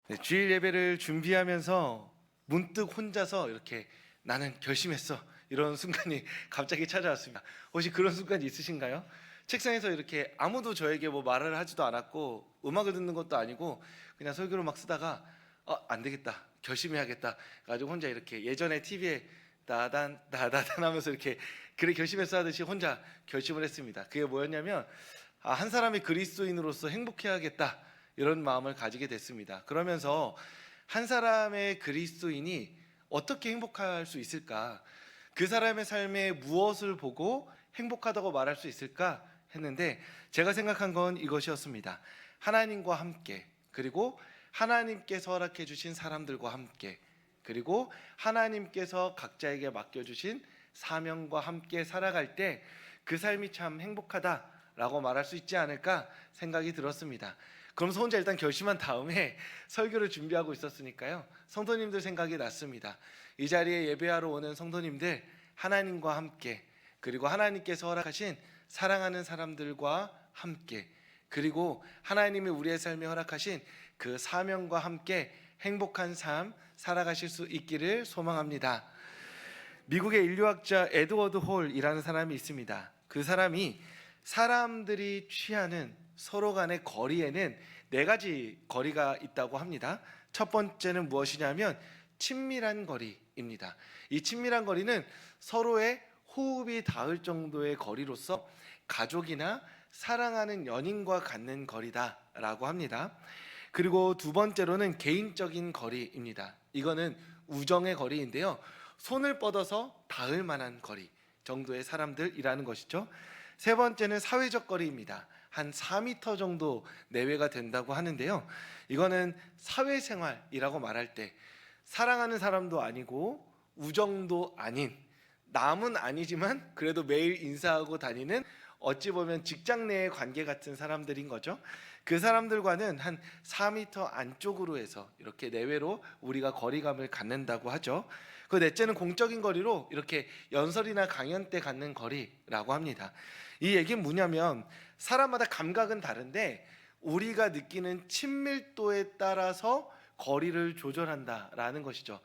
네, 주일 예배를 준비하면서 문득 혼자서 이렇게 나는 결심했어 이런 순간이 갑자기 찾아왔습니다. 혹시 그런 순간이 있으신가요? 책상에서 이렇게 아무도 저에게 뭐 말을 하지도 않았고 음악을 듣는 것도 아니고 그냥 설교를 막 쓰다가 안 되겠다 결심해야겠다 가지고 혼자 이렇게 예전에 TV에 나단 나다단 하면서 이렇게 그래 결심해서 하듯이 혼자 결심을 했습니다. 그게 뭐였냐면 한 사람이 그리스도인으로서 행복해야겠다 이런 마음을 가지게 됐습니다. 그러면서 한 사람의 그리스도인이 어떻게 행복할 수 있을까? 그 사람의 삶에 무엇을 보고 행복하다고 말할 수 있을까 했는데 제가 생각한 건 이것이었습니다. 하나님과 함께, 그리고 하나님께서 허락해 주신 사람들과 함께, 그리고 하나님께서 각자에게 맡겨주신 사명과 함께 살아갈 때 그 삶이 참 행복하다라고 말할 수 있지 않을까 생각이 들었습니다. 그러면서 혼자 일단 결심한 다음에 설교를 준비하고 있었으니까요, 성도님들 생각이 났습니다. 이 자리에 예배하러 오는 성도님들, 하나님과 함께, 그리고 하나님께서 허락하신 사랑하는 사람들과 함께, 그리고 하나님이 우리의 삶에 허락하신 그 사명과 함께 행복한 삶 살아가실 수 있기를 소망합니다. 미국의 인류학자 에드워드 홀이라는 사람이 있습니다. 그 사람이 사람들이 취하는 서로 간의 거리에는 4가지 거리가 있다고 합니다. 첫 번째는 무엇이냐면 친밀한 거리입니다. 이 친밀한 거리는 서로의 호흡이 닿을 정도의 거리로서 가족이나 사랑하는 연인과 갖는 거리다라고 합니다. 그리고 두 번째로는 개인적인 거리입니다. 이거는 우정의 거리인데요, 손을 뻗어서 닿을 만한 거리 정도의 사람들이라는 것이죠. 세 번째는 사회적 거리입니다. 한 4m 정도 내외가 된다고 하는데요, 이거는 사회생활이라고 말할 때 사랑하는 사람도 아니고 우정도 아닌, 남은 아니지만 그래도 매일 인사하고 다니는 어찌 보면 직장 내의 관계 같은 사람들인 거죠. 그 사람들과는 한 4m 안쪽으로 해서 이렇게 내외로 우리가 거리감을 갖는다고 하죠. 그 넷째는 공적인 거리로 이렇게 연설이나 강연 때 갖는 거리라고 합니다. 이 얘기는 뭐냐면 사람마다 감각은 다른데 우리가 느끼는 친밀도에 따라서 거리를 조절한다라는 것이죠.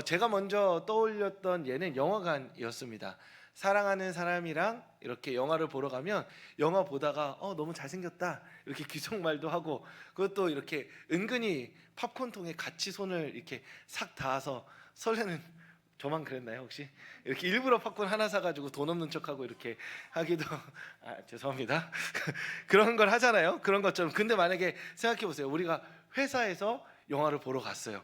제가 먼저 떠올렸던 예는 영화관이었습니다. 사랑하는 사람이랑 이렇게 영화를 보러 가면 영화 보다가 너무 잘생겼다 이렇게 귀속말도 하고, 그것도 이렇게 은근히 팝콘통에 같이 손을 이렇게 싹 닿아서 설레는, 저만 그랬나요 혹시? 이렇게 일부러 팝콘 하나 사가지고 돈 없는 척하고 이렇게 하기도 죄송합니다. 그런 걸 하잖아요. 그런 것처럼. 근데 만약에 생각해 보세요. 우리가 회사에서 영화를 보러 갔어요.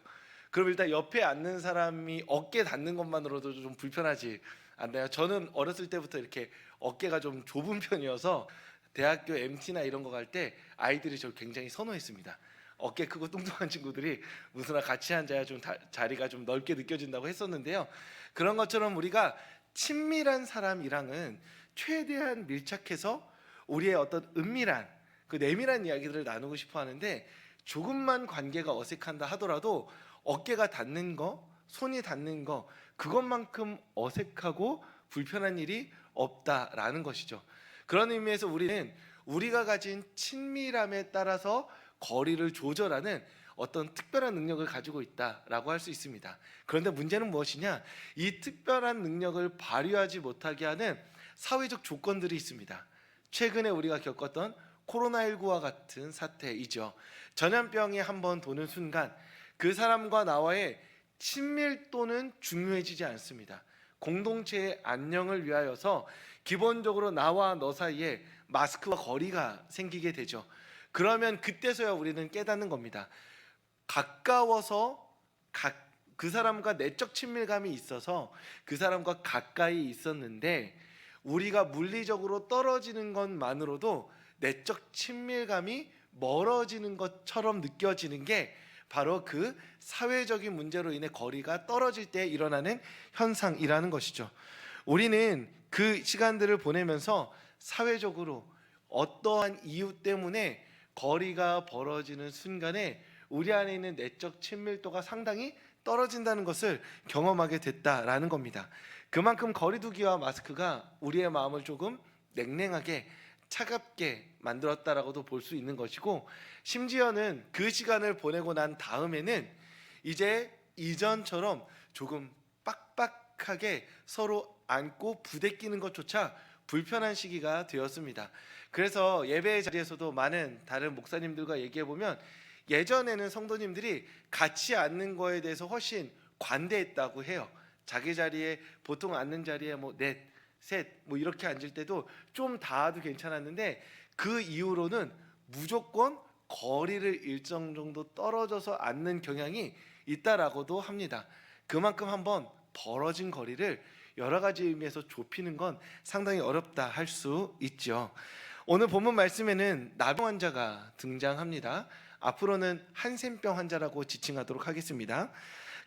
그럼 일단 옆에 앉는 사람이 어깨 닿는 것만으로도 좀 불편하지 않나요? 저는 어렸을 때부터 이렇게 어깨가 좀 좁은 편이어서 대학교 MT나 이런 거 갈 때 아이들이 저를 굉장히 선호했습니다. 어깨 크고 뚱뚱한 친구들이 무슨아 같이 앉아야 좀 자리가 좀 넓게 느껴진다고 했었는데요, 그런 것처럼 우리가 친밀한 사람이랑은 최대한 밀착해서 우리의 어떤 은밀한 그 내밀한 이야기들을 나누고 싶어 하는데, 조금만 관계가 어색한다 하더라도 어깨가 닿는 거, 손이 닿는 거, 그것만큼 어색하고 불편한 일이 없다라는 것이죠. 그런 의미에서 우리는 우리가 가진 친밀함에 따라서 거리를 조절하는 어떤 특별한 능력을 가지고 있다라고 할 수 있습니다. 그런데 문제는 무엇이냐? 이 특별한 능력을 발휘하지 못하게 하는 사회적 조건들이 있습니다. 최근에 우리가 겪었던 코로나19와 같은 사태이죠. 전염병이 한번 도는 순간 그 사람과 나와의 친밀도는 중요해지지 않습니다. 공동체의 안녕을 위하여서 기본적으로 나와 너 사이에 마스크와 거리가 생기게 되죠. 그러면 그때서야 우리는 깨닫는 겁니다. 가까워서 그 사람과 내적 친밀감이 있어서 그 사람과 가까이 있었는데 우리가 물리적으로 떨어지는 것만으로도 내적 친밀감이 멀어지는 것처럼 느껴지는 게 바로 그 사회적인 문제로 인해 거리가 떨어질 때 일어나는 현상이라는 것이죠. 우리는 그 시간들을 보내면서 사회적으로 어떠한 이유 때문에 거리가 벌어지는 순간에 우리 안에 있는 내적 친밀도가 상당히 떨어진다는 것을 경험하게 됐다라는 겁니다. 그만큼 거리두기와 마스크가 우리의 마음을 조금 냉랭하게 차갑게 만들었다라고도 볼 수 있는 것이고, 심지어는 그 시간을 보내고 난 다음에는 이제 이전처럼 조금 빡빡하게 서로 안고 부대끼는 것조차 불편한 시기가 되었습니다. 그래서 예배의 자리에서도 많은 다른 목사님들과 얘기해 보면, 예전에는 성도님들이 같이 앉는 거에 대해서 훨씬 관대했다고 해요. 자기 자리에, 보통 앉는 자리에 뭐 넷, 셋 뭐 이렇게 앉을 때도 좀 닿아도 괜찮았는데, 그 이후로는 무조건 거리를 일정 정도 떨어져서 앉는 경향이 있다라고도 합니다. 그만큼 한번 벌어진 거리를 여러 가지 의미에서 좁히는 건 상당히 어렵다 할 수 있죠. 오늘 본문 말씀에는 나병 환자가 등장합니다. 앞으로는 한센병 환자라고 지칭하도록 하겠습니다.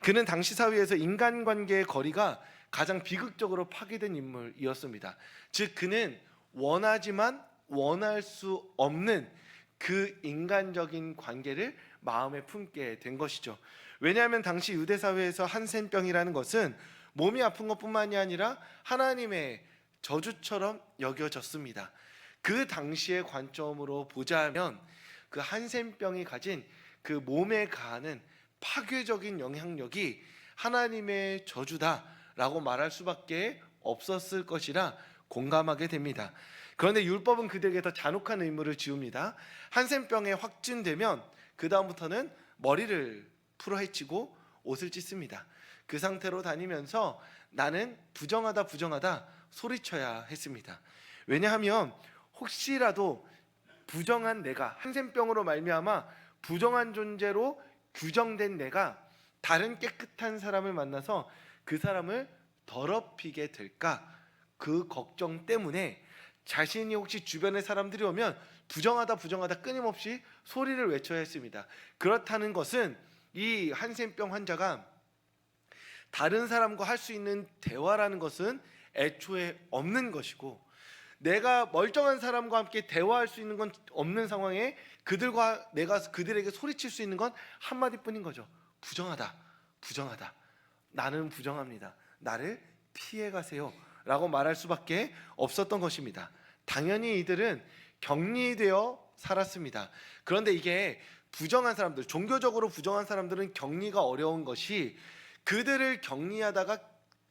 그는 당시 사회에서 인간관계의 거리가 가장 비극적으로 파괴된 인물이었습니다. 즉 그는 원하지만 원할 수 없는 그 인간적인 관계를 마음에 품게 된 것이죠. 왜냐하면 당시 유대 사회에서 한센병이라는 것은 몸이 아픈 것뿐만이 아니라 하나님의 저주처럼 여겨졌습니다. 그 당시의 관점으로 보자면 그 한센병이 가진 그 몸에 가하는 파괴적인 영향력이 하나님의 저주다라고 말할 수밖에 없었을 것이라 공감하게 됩니다. 그런데 율법은 그들에게 더 잔혹한 의무를 지웁니다. 한센병에 확진되면 그 다음부터는 머리를 풀어헤치고 옷을 찢습니다. 그 상태로 다니면서 나는 부정하다 부정하다 소리쳐야 했습니다. 왜냐하면 혹시라도 부정한 내가, 한센병으로 말미암아 부정한 존재로 규정된 내가 다른 깨끗한 사람을 만나서 그 사람을 더럽히게 될까, 그 걱정 때문에 자신이 혹시 주변에 사람들이 오면 부정하다 부정하다 끊임없이 소리를 외쳐야 했습니다. 그렇다는 것은 이 한센병 환자가 다른 사람과 할 수 있는 대화라는 것은 애초에 없는 것이고, 내가 멀쩡한 사람과 함께 대화할 수 있는 건 없는 상황에 그들과 내가 그들에게 소리칠 수 있는 건 한마디뿐인 거죠. 부정하다, 부정하다, 나는 부정합니다, 나를 피해가세요 라고 말할 수밖에 없었던 것입니다. 당연히 이들은 격리되어 살았습니다. 그런데 이게 부정한 사람들, 종교적으로 부정한 사람들은 격리가 어려운 것이, 그들을 격리하다가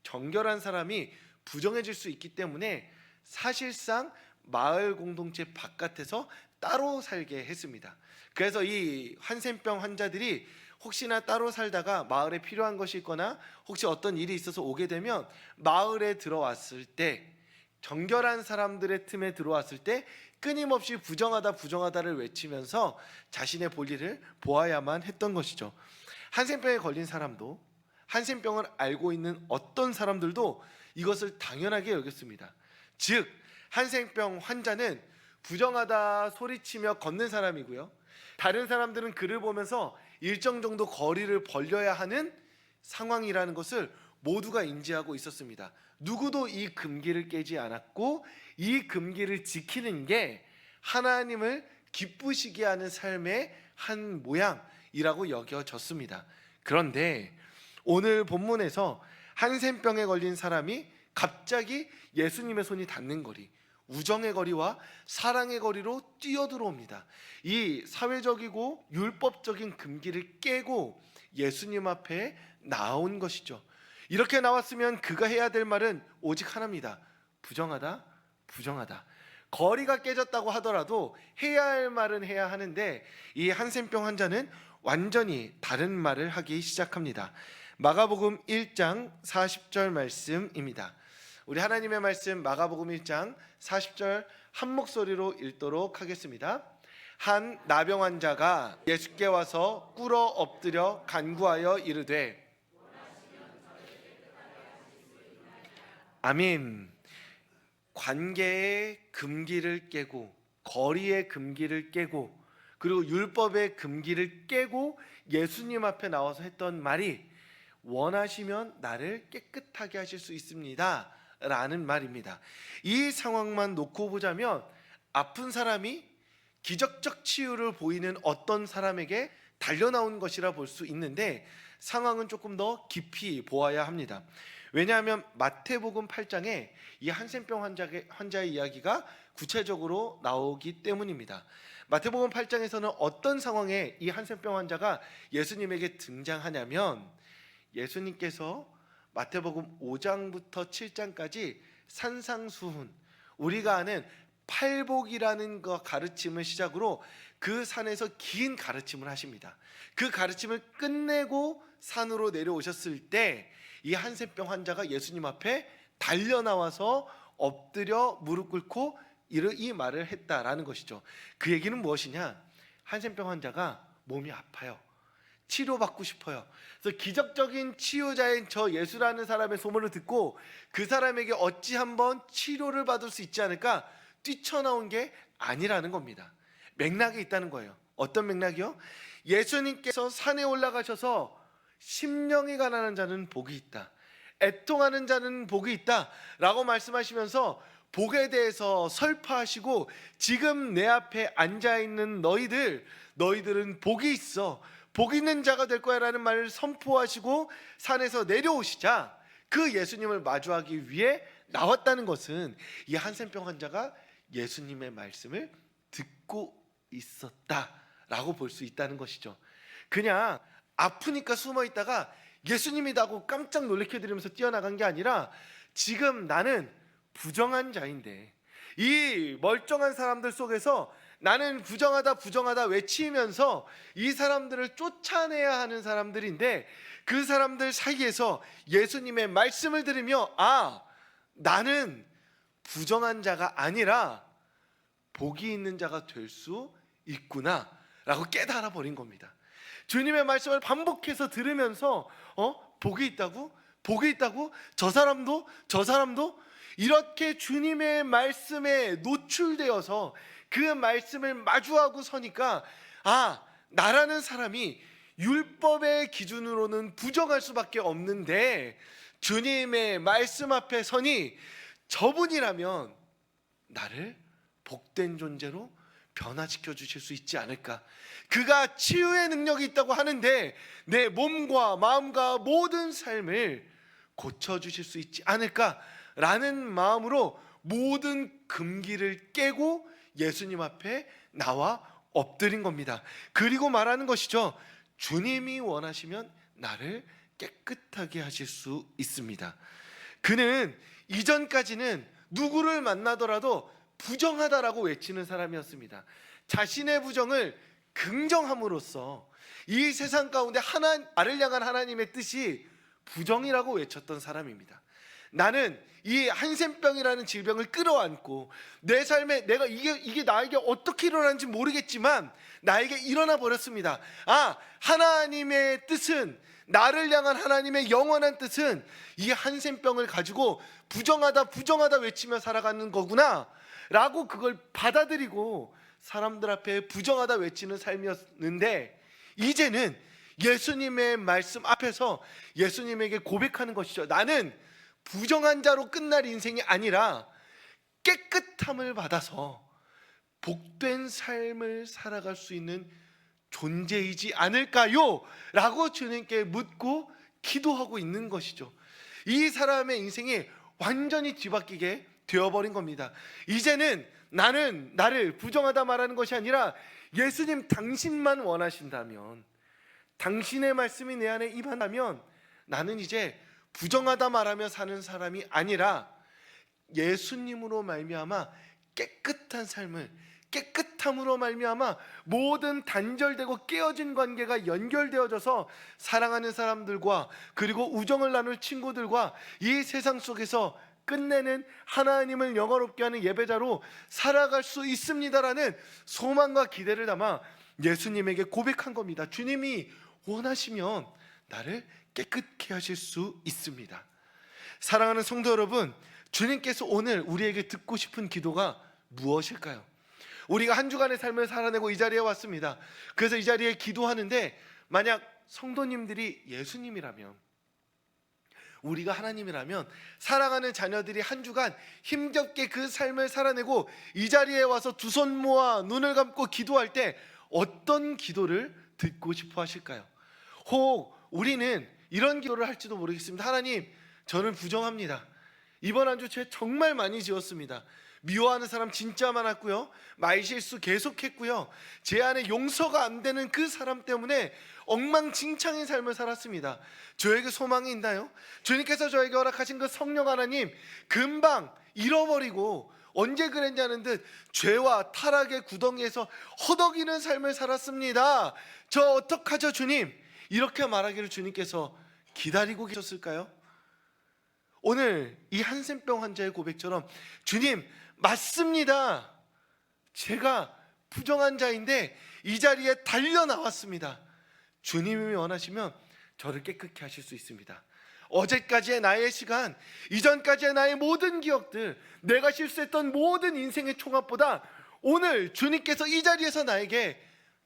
정결한 사람이 부정해질 수 있기 때문에 사실상 마을 공동체 바깥에서 따로 살게 했습니다. 그래서 이 한센병 환자들이 혹시나 따로 살다가 마을에 필요한 것이 있거나 혹시 어떤 일이 있어서 오게 되면 마을에 들어왔을 때, 정결한 사람들의 틈에 들어왔을 때 끊임없이 부정하다 부정하다를 외치면서 자신의 볼일을 보아야만 했던 것이죠. 한센병에 걸린 사람도, 한센병을 알고 있는 어떤 사람들도 이것을 당연하게 여겼습니다. 즉 한센병 환자는 부정하다 소리치며 걷는 사람이고요, 다른 사람들은 그를 보면서 일정 정도 거리를 벌려야 하는 상황이라는 것을 모두가 인지하고 있었습니다. 누구도 이 금기를 깨지 않았고, 이 금기를 지키는 게 하나님을 기쁘시게 하는 삶의 한 모양이라고 여겨졌습니다. 그런데 오늘 본문에서 한센병에 걸린 사람이 갑자기 예수님의 손이 닿는 거리, 우정의 거리와 사랑의 거리로 뛰어들어옵니다. 이 사회적이고 율법적인 금기를 깨고 예수님 앞에 나온 것이죠. 이렇게 나왔으면 그가 해야 될 말은 오직 하나입니다. 부정하다, 부정하다. 거리가 깨졌다고 하더라도 해야 할 말은 해야 하는데, 이 한센병 환자는 완전히 다른 말을 하기 시작합니다. 마가복음 1장 40절 말씀입니다. 우리 하나님의 말씀 마가복음 1장 40절 한 목소리로 읽도록 하겠습니다. 한 나병 환자가 예수께 와서 꿇어 엎드려 간구하여 이르되, 아멘. 관계의 금기를 깨고, 거리의 금기를 깨고, 그리고 율법의 금기를 깨고 예수님 앞에 나와서 했던 말이, 원하시면 나를 깨끗하게 하실 수 있습니다 라는 말입니다. 이 상황만 놓고 보자면 아픈 사람이 기적적 치유를 보이는 어떤 사람에게 달려나온 것이라 볼 수 있는데, 상황은 조금 더 깊이 보아야 합니다. 왜냐하면 마태복음 8장에 이 한센병 환자의 이야기가 구체적으로 나오기 때문입니다. 마태복음 8장에서는 어떤 상황에 이 한센병 환자가 예수님에게 등장하냐면, 예수님께서 마태복음 5장부터 7장까지 산상수훈, 우리가 아는 팔복이라는 거 가르침을 시작으로 그 산에서 긴 가르침을 하십니다. 그 가르침을 끝내고 산으로 내려오셨을 때 이 한센병 환자가 예수님 앞에 달려 나와서 엎드려 무릎 꿇고 이 말을 했다라는 것이죠. 그 얘기는 무엇이냐? 한센병 환자가 몸이 아파요. 치료받고 싶어요. 그래서 기적적인 치유자인 저 예수라는 사람의 소문을 듣고 그 사람에게 어찌 한번 치료를 받을 수 있지 않을까 뛰쳐나온 게 아니라는 겁니다. 맥락이 있다는 거예요. 어떤 맥락이요? 예수님께서 산에 올라가셔서 심령이 가난한 자는 복이 있다, 애통하는 자는 복이 있다 라고 말씀하시면서 복에 대해서 설파하시고, 지금 내 앞에 앉아있는 너희들은 복이 있어, 복 있는 자가 될 거야 라는 말을 선포하시고 산에서 내려오시자 그 예수님을 마주하기 위해 나왔다는 것은 이 한센병 환자가 예수님의 말씀을 듣고 있었다라고 볼 수 있다는 것이죠. 그냥 아프니까 숨어 있다가 예수님이다고 깜짝 놀래켜드리면서 뛰어나간 게 아니라, 지금 나는 부정한 자인데 이 멀쩡한 사람들 속에서 나는 부정하다 외치면서 이 사람들을 쫓아내야 하는 사람들인데, 그 사람들 사이에서 예수님의 말씀을 들으며 나는 부정한 자가 아니라 복이 있는 자가 될 수 있구나 라고 깨달아 버린 겁니다. 주님의 말씀을 반복해서 들으면서 복이 있다고? 저 사람도 이렇게 주님의 말씀에 노출되어서 그 말씀을 마주하고 서니까, 나라는 사람이 율법의 기준으로는 부정할 수밖에 없는데 주님의 말씀 앞에 서니 저분이라면 나를 복된 존재로 변화시켜 주실 수 있지 않을까. 그가 치유의 능력이 있다고 하는데 내 몸과 마음과 모든 삶을 고쳐주실 수 있지 않을까라는 마음으로 모든 금기를 깨고 예수님 앞에 나와 엎드린 겁니다. 그리고 말하는 것이죠. 주님이 원하시면 나를 깨끗하게 하실 수 있습니다. 그는 이전까지는 누구를 만나더라도 부정하다라고 외치는 사람이었습니다. 자신의 부정을 긍정함으로써 이 세상 가운데 나를 향한 하나님의 뜻이 부정이라고 외쳤던 사람입니다. 나는 이 한센병이라는 질병을 끌어안고 내 삶에 내가 이게 나에게 어떻게 일어나는지 모르겠지만 나에게 일어나 버렸습니다. 하나님의 뜻은, 나를 향한 하나님의 영원한 뜻은 이 한센병을 가지고 부정하다 외치며 살아가는 거구나 라고 그걸 받아들이고 사람들 앞에 부정하다 외치는 삶이었는데, 이제는 예수님의 말씀 앞에서 예수님에게 고백하는 것이죠. 나는 부정한 자로 끝날 인생이 아니라 깨끗함을 받아서 복된 삶을 살아갈 수 있는 존재이지 않을까요? 라고 주님께 묻고 기도하고 있는 것이죠. 이 사람의 인생이 완전히 뒤바뀌게 되어버린 겁니다. 이제는 나는 나를 부정하다 말하는 것이 아니라, 예수님 당신만 원하신다면, 당신의 말씀이 내 안에 임한다면 나는 이제 부정하다 말하며 사는 사람이 아니라 예수님으로 말미암아 깨끗한 삶을, 깨끗함으로 말미암아 모든 단절되고 깨어진 관계가 연결되어져서 사랑하는 사람들과 그리고 우정을 나눌 친구들과 이 세상 속에서 끝내는 하나님을 영화롭게 하는 예배자로 살아갈 수 있습니다라는 소망과 기대를 담아 예수님에게 고백한 겁니다. 주님이 원하시면 나를 깨끗게 하실 수 있습니다. 사랑하는 성도 여러분, 주님께서 오늘 우리에게 듣고 싶은 기도가 무엇일까요? 우리가 한 주간의 삶을 살아내고 이 자리에 왔습니다. 그래서 이 자리에 기도하는데, 만약 성도님들이 예수님이라면, 우리가 하나님이라면, 사랑하는 자녀들이 한 주간 힘겹게 그 삶을 살아내고 이 자리에 와서 두 손 모아 눈을 감고 기도할 때 어떤 기도를 듣고 싶어 하실까요? 혹 우리는 이런 기도를 할지도 모르겠습니다. 하나님, 저는 부정합니다. 이번 한 주 죄 정말 많이 지었습니다. 미워하는 사람 진짜 많았고요. 말실수 계속했고요. 제 안에 용서가 안 되는 그 사람 때문에 엉망진창인 삶을 살았습니다. 저에게 소망이 있나요? 주님께서 저에게 허락하신 그 성령 하나님 금방 잃어버리고 언제 그랬냐는 듯 죄와 타락의 구덩이에서 허덕이는 삶을 살았습니다. 저 어떡하죠 주님? 이렇게 말하기를 주님께서 기다리고 계셨을까요? 오늘 이 한센병 환자의 고백처럼 주님 맞습니다. 제가 부정한 자인데 이 자리에 달려 나왔습니다. 주님이 원하시면 저를 깨끗게 하실 수 있습니다. 어제까지의 나의 시간, 이전까지의 나의 모든 기억들, 내가 실수했던 모든 인생의 총합보다 오늘 주님께서 이 자리에서 나에게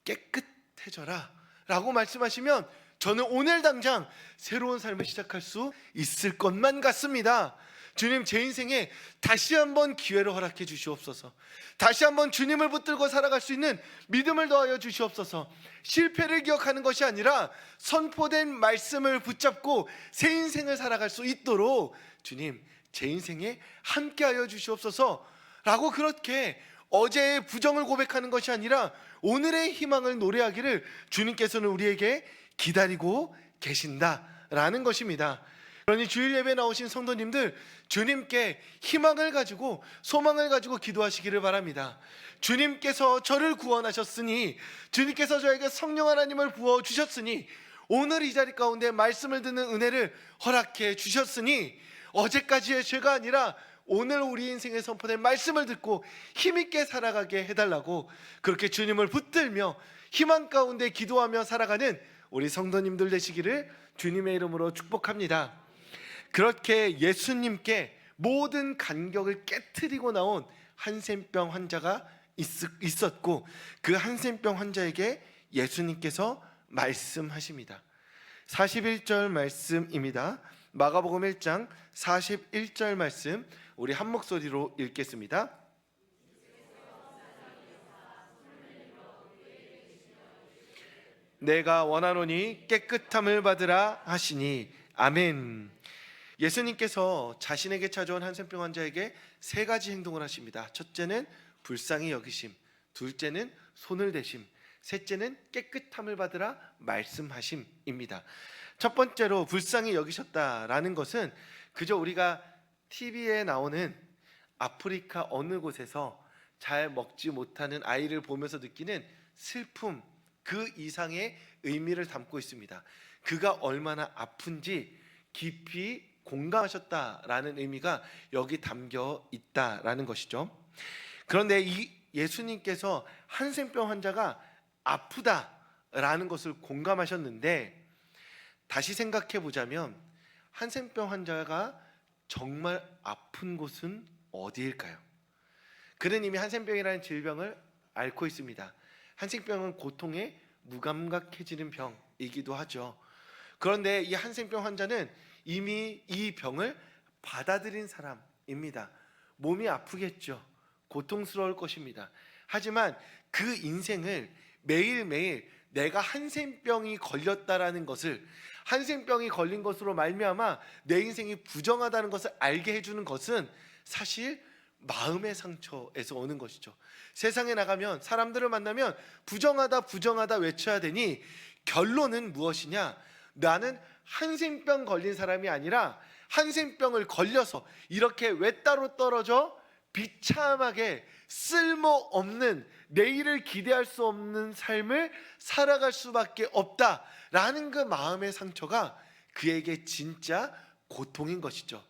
깨끗해져라 라고 말씀하시면 저는 오늘 당장 새로운 삶을 시작할 수 있을 것만 같습니다. 주님, 제 인생에 다시 한번 기회를 허락해 주시옵소서. 다시 한번 주님을 붙들고 살아갈 수 있는 믿음을 더하여 주시옵소서. 실패를 기억하는 것이 아니라 선포된 말씀을 붙잡고 새 인생을 살아갈 수 있도록 주님, 제 인생에 함께하여 주시옵소서 라고 그렇게 어제의 부정을 고백하는 것이 아니라 오늘의 희망을 노래하기를 주님께서는 우리에게 기다리고 계신다라는 것입니다. 그러니 주일 예배에 나오신 성도님들, 주님께 희망을 가지고 소망을 가지고 기도하시기를 바랍니다. 주님께서 저를 구원하셨으니, 주님께서 저에게 성령 하나님을 부어주셨으니, 오늘 이 자리 가운데 말씀을 듣는 은혜를 허락해 주셨으니, 어제까지의 죄가 아니라 오늘 우리 인생에 선포된 말씀을 듣고 힘있게 살아가게 해달라고 그렇게 주님을 붙들며 희망 가운데 기도하며 살아가는 우리 성도님들 되시기를 주님의 이름으로 축복합니다. 그렇게 예수님께 모든 간격을 깨트리고 나온 한센병 환자가 있었고, 그 한센병 환자에게 예수님께서 말씀하십니다. 41절 말씀입니다. 마가복음 1장 41절 말씀, 우리 한 목소리로 읽겠습니다. 내가 원하노니 깨끗함을 받으라 하시니 아멘. 예수님께서 자신에게 찾아온 한센병 환자에게 세 가지 행동을 하십니다. 첫째는 불쌍히 여기심, 둘째는 손을 대심, 셋째는 깨끗함을 받으라 말씀하심입니다. 첫 번째로 불쌍히 여기셨다라는 것은 그저 우리가 TV에 나오는 아프리카 어느 곳에서 잘 먹지 못하는 아이를 보면서 느끼는 슬픔, 그 이상의 의미를 담고 있습니다. 그가 얼마나 아픈지 깊이 공감하셨다라는 의미가 여기 담겨 있다라는 것이죠. 그런데 이 예수님께서 한센병 환자가 아프다라는 것을 공감하셨는데, 다시 생각해 보자면 한센병 환자가 정말 아픈 곳은 어디일까요? 그는 이미 한센병이라는 질병을 앓고 있습니다. 한센병은 고통에 무감각해지는 병이기도 하죠. 그런데 이 한센병 환자는 이미 이 병을 받아들인 사람입니다. 몸이 아프겠죠. 고통스러울 것입니다. 하지만 그 인생을 매일매일 내가 한센병이 걸렸다라는 것을, 한센병이 걸린 것으로 말미암아 내 인생이 부정하다는 것을 알게 해주는 것은 사실 마음의 상처에서 오는 것이죠. 세상에 나가면 사람들을 만나면 부정하다 부정하다 외쳐야 되니 결론은 무엇이냐? 나는 한센병 걸린 사람이 아니라 한센병을 걸려서 이렇게 외따로 떨어져 비참하게 쓸모없는, 내일을 기대할 수 없는 삶을 살아갈 수밖에 없다라는 그 마음의 상처가 그에게 진짜 고통인 것이죠.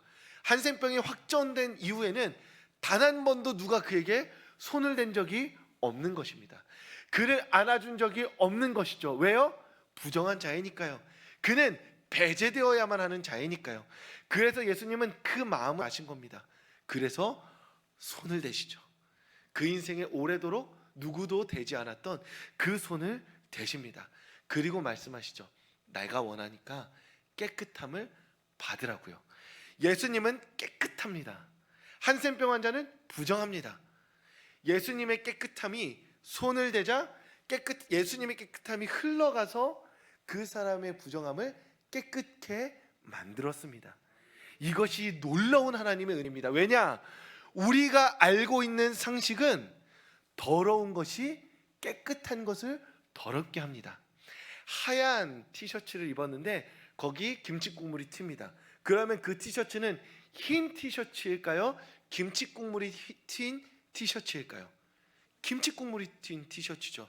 한센병이 확정된 이후에는 단 한 번도 누가 그에게 손을 댄 적이 없는 것입니다. 그를 안아준 적이 없는 것이죠. 왜요? 부정한 자이니까요. 그는 배제되어야만 하는 자이니까요. 그래서 예수님은 그 마음을 아신 겁니다. 그래서 손을 대시죠. 그 인생에 오래도록 누구도 대지 않았던 그 손을 대십니다. 그리고 말씀하시죠. 내가 원하니까 깨끗함을 받으라고요. 예수님은 깨끗합니다. 한센병 환자는 부정합니다. 예수님의 깨끗함이 손을 대자 예수님의 깨끗함이 흘러가서 그 사람의 부정함을 깨끗게 만들었습니다. 이것이 놀라운 하나님의 은혜입니다. 왜냐? 우리가 알고 있는 상식은 더러운 것이 깨끗한 것을 더럽게 합니다. 하얀 티셔츠를 입었는데 거기 김치 국물이 튑니다. 그러면 그 티셔츠는 흰 티셔츠일까요? 김치 국물이 튄 티셔츠일까요? 김치 국물이 튄 티셔츠죠.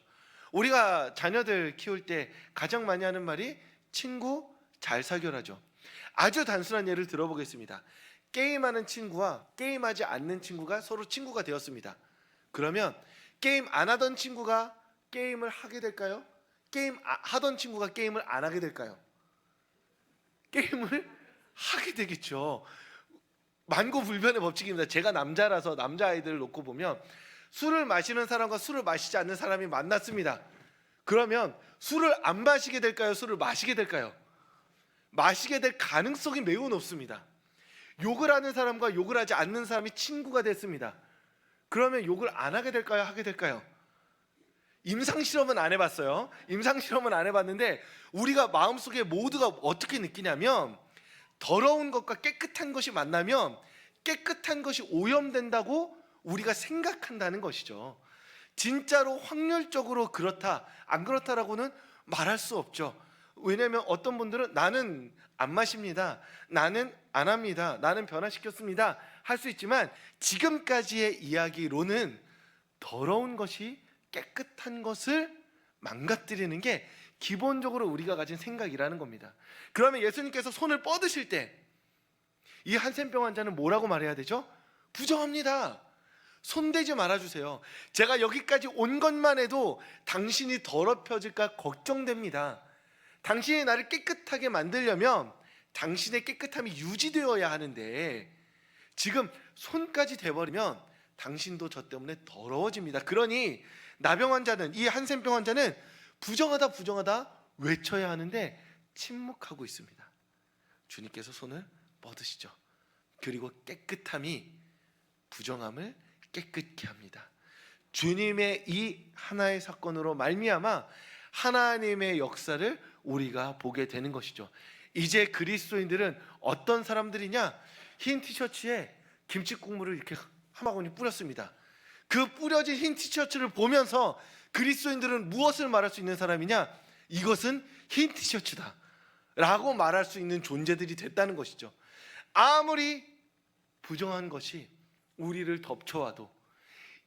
우리가 자녀들 키울 때 가장 많이 하는 말이 친구 잘 사귀어라죠. 아주 단순한 예를 들어보겠습니다. 게임하는 친구와 게임하지 않는 친구가 서로 친구가 되었습니다. 그러면 게임 안 하던 친구가 게임을 하게 될까요? 게임 하던 친구가 게임을 안 하게 될까요? 게임을 하게 되겠죠. 만고불변의 법칙입니다. 제가 남자라서 남자아이들을 놓고 보면 술을 마시는 사람과 술을 마시지 않는 사람이 만났습니다. 그러면 술을 안 마시게 될까요? 술을 마시게 될까요? 마시게 될 가능성이 매우 높습니다. 욕을 하는 사람과 욕을 하지 않는 사람이 친구가 됐습니다. 그러면 욕을 안 하게 될까요? 하게 될까요? 임상실험은 안 해봤어요. 임상실험은 안 해봤는데 우리가 마음속에 모두가 어떻게 느끼냐면 더러운 것과 깨끗한 것이 만나면 깨끗한 것이 오염된다고 우리가 생각한다는 것이죠. 진짜로 확률적으로 그렇다 안 그렇다라고는 말할 수 없죠. 왜냐하면 어떤 분들은 나는 안 마십니다, 나는 안 합니다, 나는 변화시켰습니다 할 수 있지만 지금까지의 이야기로는 더러운 것이 깨끗한 것을 망가뜨리는 게 기본적으로 우리가 가진 생각이라는 겁니다. 그러면 예수님께서 손을 뻗으실 때 이 한센병 환자는 뭐라고 말해야 되죠? 부정합니다. 손대지 말아주세요. 제가 여기까지 온 것만 해도 당신이 더럽혀질까 걱정됩니다. 당신이 나를 깨끗하게 만들려면 당신의 깨끗함이 유지되어야 하는데 지금 손까지 대버리면 당신도 저 때문에 더러워집니다. 그러니 나병 환자는, 이 한센병 환자는 부정하다 외쳐야 하는데 침묵하고 있습니다. 주님께서 손을 뻗으시죠. 그리고 깨끗함이 부정함을 깨끗게 합니다. 주님의 이 하나의 사건으로 말미암아 하나님의 역사를 우리가 보게 되는 것이죠. 이제 그리스도인들은 어떤 사람들이냐? 흰 티셔츠에 김치 국물을 이렇게 한 바구니 뿌렸습니다. 그 뿌려진 흰 티셔츠를 보면서 그리스도인들은 무엇을 말할 수 있는 사람이냐? 이것은 흰 티셔츠다 라고 말할 수 있는 존재들이 됐다는 것이죠. 아무리 부정한 것이 우리를 덮쳐와도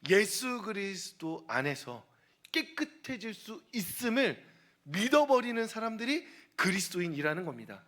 예수 그리스도 안에서 깨끗해질 수 있음을 믿어버리는 사람들이 그리스도인이라는 겁니다.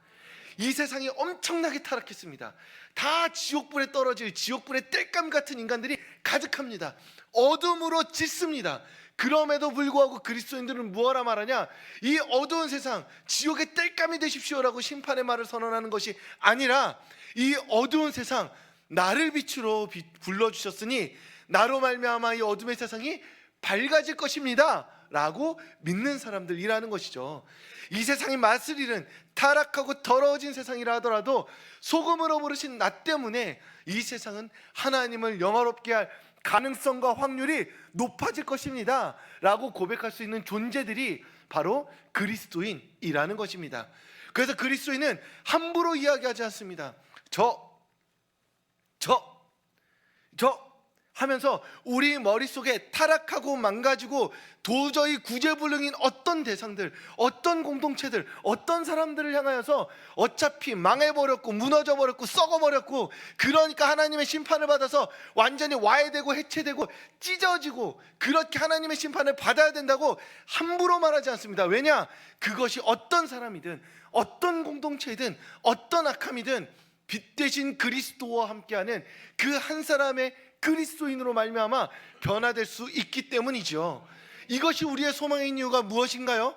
이 세상이 엄청나게 타락했습니다. 다 지옥불에 떨어질 지옥불의 땔감 같은 인간들이 가득합니다. 어둠으로 짙습니다. 그럼에도 불구하고 그리스도인들은 무엇라 말하냐? 이 어두운 세상 지옥의 땔감이 되십시오라고 심판의 말을 선언하는 것이 아니라 이 어두운 세상 나를 빛으로 불러주셨으니 나로 말미암아 이 어둠의 세상이 밝아질 것입니다 라고 믿는 사람들이라는 것이죠. 이 세상이 맛을 잃은 타락하고 더러워진 세상이라 하더라도 소금으로 부르신 나 때문에 이 세상은 하나님을 영화롭게 할 가능성과 확률이 높아질 것입니다 라고 고백할 수 있는 존재들이 바로 그리스도인이라는 것입니다. 그래서 그리스도인은 함부로 이야기하지 않습니다. 저 하면서 우리 머릿속에 타락하고 망가지고 도저히 구제불능인 어떤 대상들, 어떤 공동체들, 어떤 사람들을 향하여서 어차피 망해버렸고 무너져버렸고 썩어버렸고 그러니까 하나님의 심판을 받아서 완전히 와해되고 해체되고 찢어지고 그렇게 하나님의 심판을 받아야 된다고 함부로 말하지 않습니다. 왜냐? 그것이 어떤 사람이든 어떤 공동체이든 어떤 악함이든 빛 대신 그리스도와 함께하는 그 한 사람의 그리스도인으로 말미암아 변화될 수 있기 때문이죠. 이것이 우리의 소망인 이유가 무엇인가요?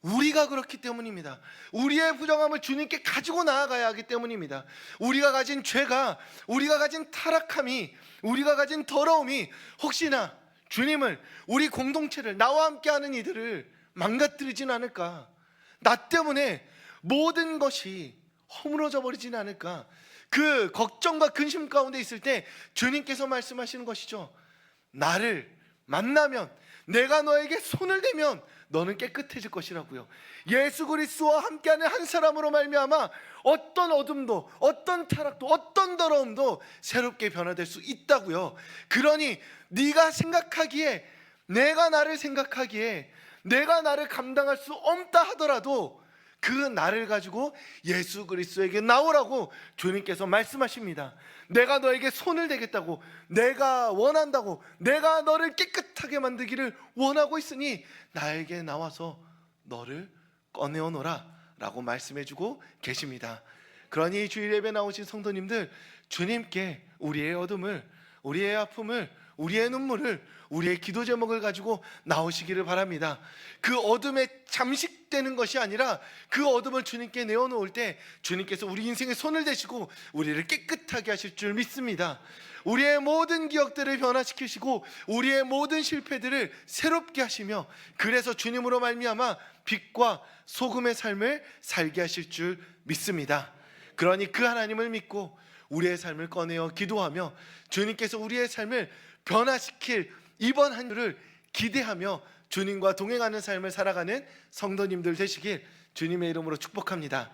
우리가 그렇기 때문입니다. 우리의 부정함을 주님께 가지고 나아가야 하기 때문입니다. 우리가 가진 죄가, 우리가 가진 타락함이, 우리가 가진 더러움이 혹시나 주님을, 우리 공동체를, 나와 함께하는 이들을 망가뜨리진 않을까? 나 때문에 모든 것이 허물어져 버리지는 않을까? 그 걱정과 근심 가운데 있을 때 주님께서 말씀하시는 것이죠. 나를 만나면, 내가 너에게 손을 대면 너는 깨끗해질 것이라고요. 예수 그리스도와 함께하는 한 사람으로 말미암아 어떤 어둠도, 어떤 타락도, 어떤 더러움도 새롭게 변화될 수 있다고요. 그러니 네가 생각하기에, 내가 나를 생각하기에 내가 나를 감당할 수 없다 하더라도 그 나를 가지고 예수 그리스도에게 나오라고 주님께서 말씀하십니다. 내가 너에게 손을 대겠다고, 내가 원한다고, 내가 너를 깨끗하게 만들기를 원하고 있으니 나에게 나와서 너를 꺼내오노라 라고 말씀해주고 계십니다. 그러니 주일 예배 나오신 성도님들, 주님께 우리의 어둠을, 우리의 아픔을, 우리의 눈물을, 우리의 기도 제목을 가지고 나오시기를 바랍니다. 그 어둠에 잠식되는 것이 아니라 그 어둠을 주님께 내어놓을 때 주님께서 우리 인생에 손을 대시고 우리를 깨끗하게 하실 줄 믿습니다. 우리의 모든 기억들을 변화시키시고 우리의 모든 실패들을 새롭게 하시며, 그래서 주님으로 말미암아 빛과 소금의 삶을 살게 하실 줄 믿습니다. 그러니 그 하나님을 믿고 우리의 삶을 꺼내어 기도하며 주님께서 우리의 삶을 변화시킬 이번 한 주를 기대하며 주님과 동행하는 삶을 살아가는 성도님들 되시길 주님의 이름으로 축복합니다.